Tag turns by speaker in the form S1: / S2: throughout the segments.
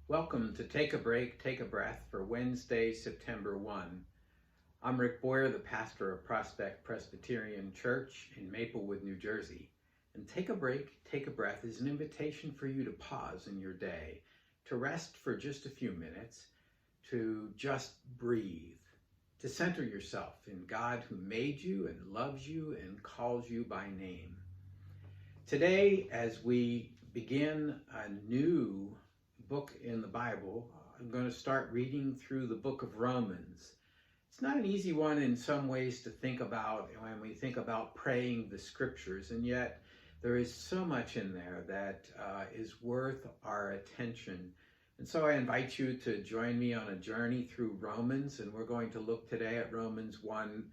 S1: Welcome to Take a Break, Take a Breath for Wednesday, September 1. I'm Rick Boyer, the pastor of Prospect Presbyterian Church in Maplewood, New Jersey. And Take a Break, Take a Breath is an invitation for you to pause in your day, to rest for just a few minutes, to just breathe, to center yourself in God who made you and loves you and calls you by name. Today, as we begin a new book in the Bible, I'm going to start reading through the book of Romans. It's not an easy one in some ways to think about when we think about praying the scriptures, and yet there is so much in there that is worth our attention. And so I invite you to join me on a journey through Romans, and we're going to look today at Romans 1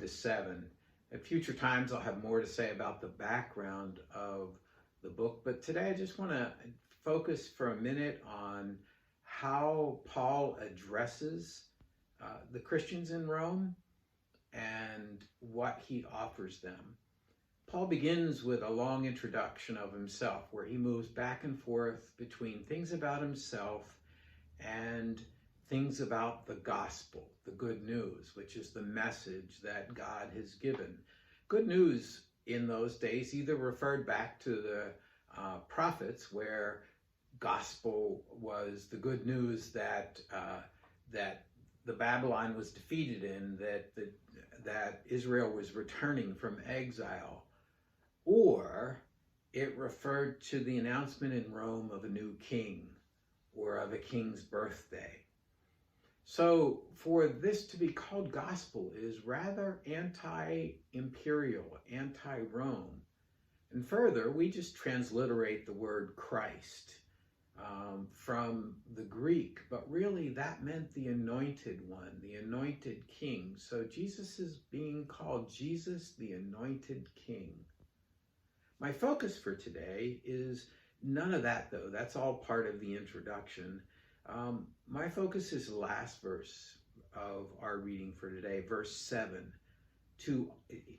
S1: to 7. At future times, I'll have more to say about the background of the book, but today I just want to focus for a minute on how Paul addresses the Christians in Rome and what he offers them. Paul begins with a long introduction of himself where he moves back and forth between things about himself and things about the gospel, the good news, which is the message that God has given. Good news in those days either referred back to the prophets, where gospel was the good news that the Babylon was defeated in, that Israel was returning from exile, or it referred to the announcement in Rome of a new king or of a king's birthday. So for this to be called gospel is rather anti-imperial, anti-Rome. And further, we just transliterate the word Christ from the Greek, but really that meant the anointed one, the anointed king. So Jesus is being called Jesus, the anointed king. My focus for today is none of that, though. That's all part of the introduction. My focus is the last verse of our reading for today, verse 7.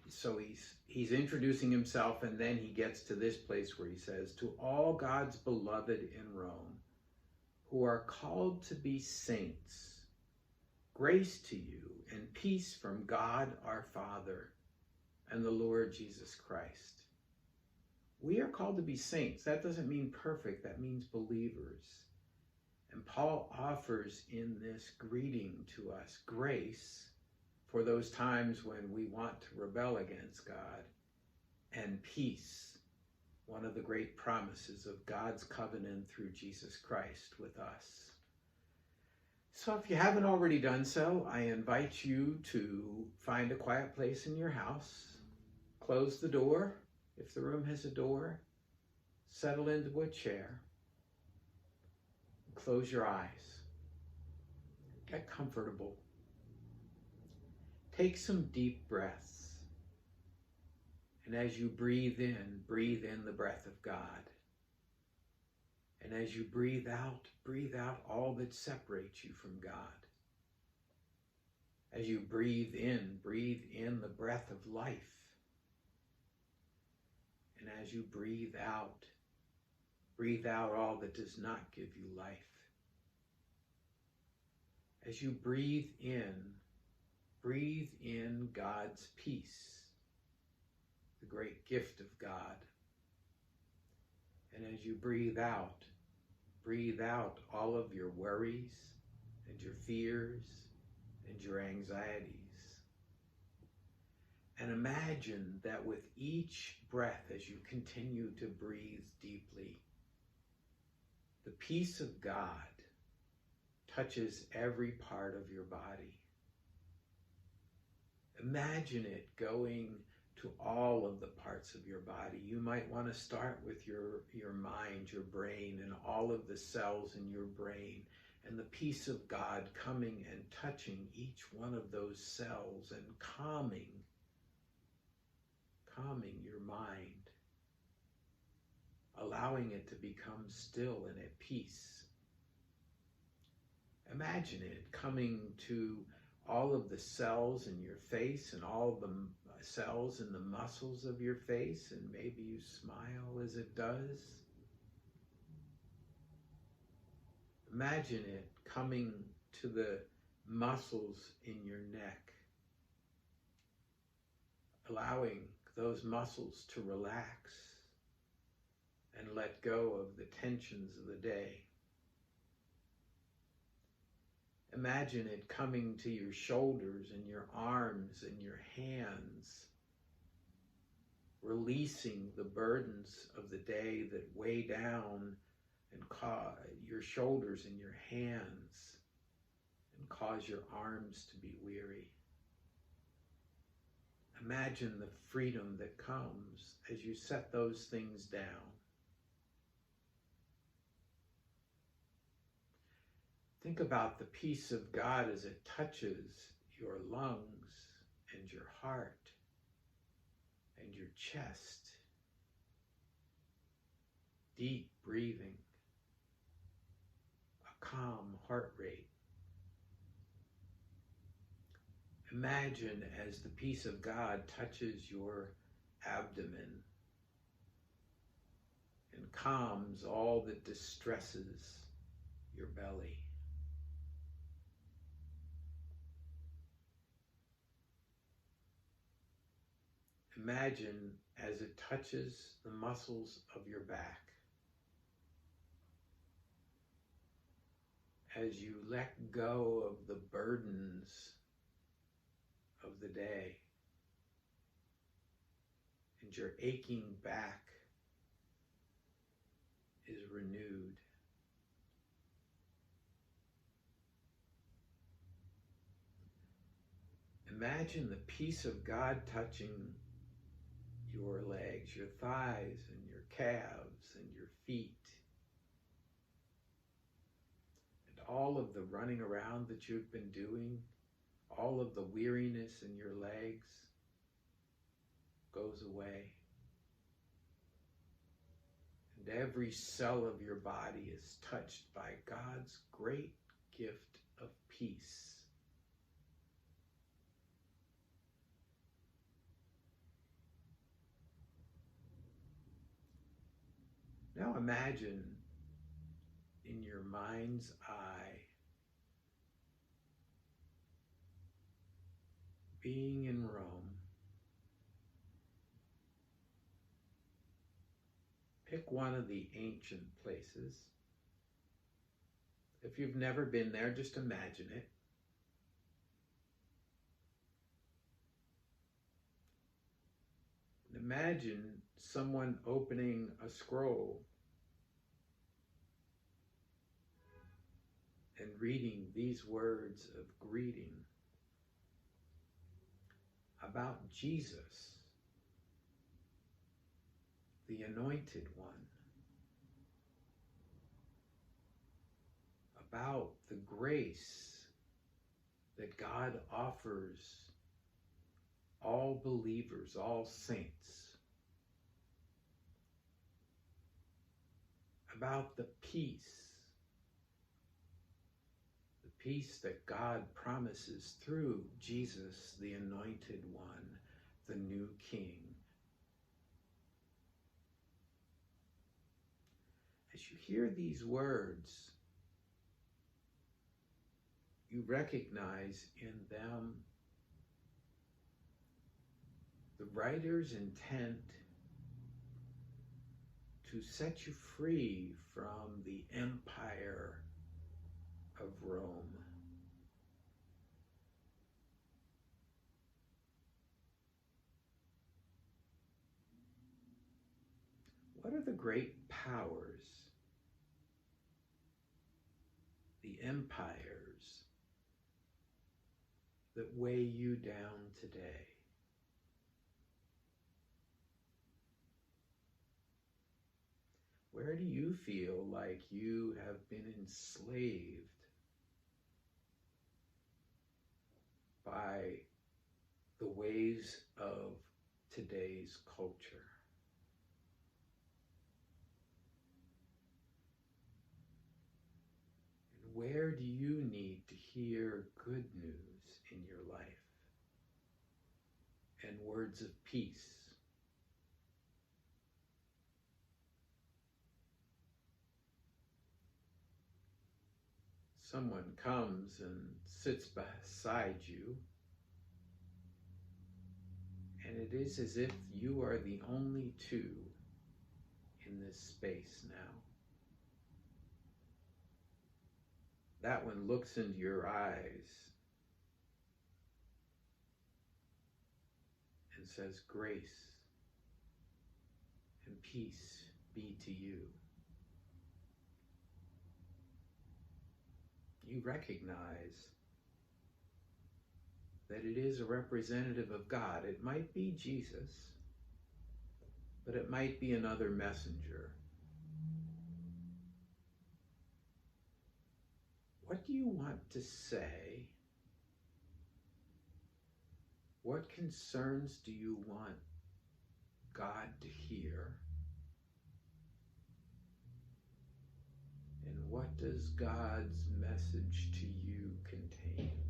S1: So he's introducing himself, and then he gets to this place where he says, "To all God's beloved in Rome, who are called to be saints, grace to you and peace from God our Father and the Lord Jesus Christ." We are called to be saints. That doesn't mean perfect, that means believers. And Paul offers in this greeting to us grace for those times when we want to rebel against God, and peace, one of the great promises of God's covenant through Jesus Christ with us. So if you haven't already done so, I invite you to find a quiet place in your house, close the door if the room has a door, settle into a chair, close your eyes, get comfortable. Take some deep breaths. And as you breathe in the breath of God. And as you breathe out all that separates you from God. As you breathe in the breath of life. And as you breathe out all that does not give you life. As you breathe in God's peace, the great gift of God. And as you breathe out all of your worries and your fears and your anxieties. And imagine that with each breath, as you continue to breathe deeply, the peace of God touches every part of your body. Imagine it going to all of the parts of your body. You might want to start with your mind, your brain, and all of the cells in your brain, and the peace of God coming and touching each one of those cells and calming your mind, allowing it to become still and at peace. Imagine it coming to all of the cells in your face and all the cells in the muscles of your face, and maybe you smile as it does. Imagine it coming to the muscles in your neck, allowing those muscles to relax and let go of the tensions of the day. Imagine it coming to your shoulders and your arms and your hands, releasing the burdens of the day that weigh down and cause your shoulders and your hands and cause your arms to be weary. Imagine the freedom that comes as you set those things down. Think about the peace of God as it touches your lungs and your heart and your chest. Deep breathing, a calm heart rate. Imagine as the peace of God touches your abdomen and calms all that distresses your belly. Imagine as it touches the muscles of your back, as you let go of the burdens of the day, and your aching back is renewed. Imagine the peace of God touching your legs, your thighs, and your calves, and your feet, and all of the running around that you've been doing, all of the weariness in your legs goes away. And every cell of your body is touched by God's great gift of peace. Now imagine in your mind's eye being in Rome. Pick one of the ancient places. If you've never been there, just imagine it. And imagine someone opening a scroll and reading these words of greeting about Jesus, the Anointed One, about the grace that God offers all believers, all saints, about the peace that God promises through Jesus, the Anointed One, the new King. As you hear these words, you recognize in them the writer's intent to set you free from the empire of Rome. What are the great powers, the empires that weigh you down today? Where do you feel like you have been enslaved by the ways of today's culture? And where do you need to hear good news in your life and words of peace? someone comes and sits beside you, and it is as if you are the only two in this space now. That one looks into your eyes and says, "Grace and peace be to you." You recognize that it is a representative of God. It might be Jesus, but it might be another messenger. What do you want to say? What concerns do you want God to hear? And what does God's message to you contain?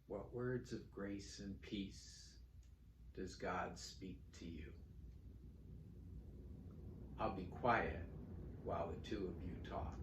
S1: What words of grace and peace does God speak to you? I'll be quiet while the two of you talk.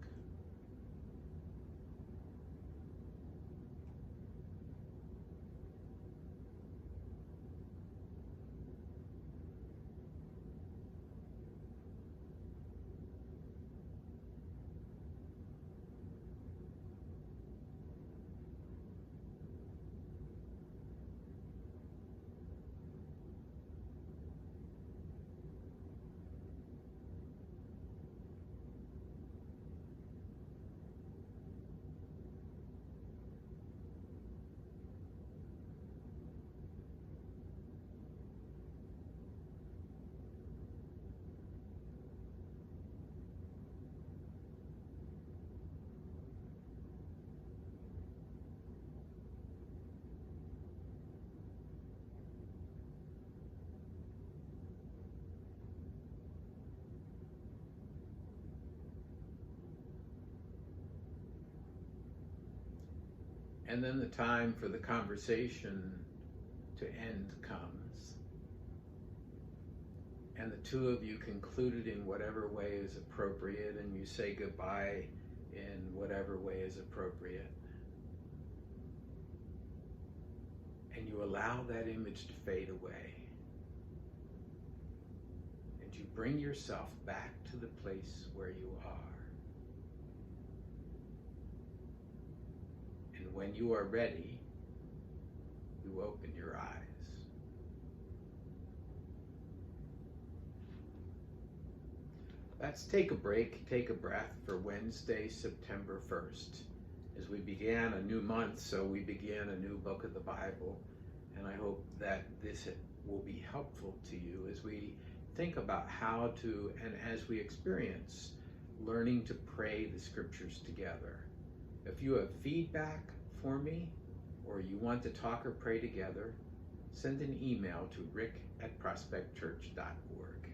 S1: And then the time for the conversation to end comes. And the two of you conclude it in whatever way is appropriate, and you say goodbye in whatever way is appropriate. And you allow that image to fade away. And you bring yourself back to the place where you are. And when you are ready, you open your eyes. Let's take a break, take a breath for Wednesday, September 1st. As we began a new month, so we began a new book of the Bible. And I hope that this will be helpful to you as we think about how to, and as we experience, learning to pray the scriptures together. If you have feedback for me, or you want to talk or pray together, send an email to rick@prospectchurch.org.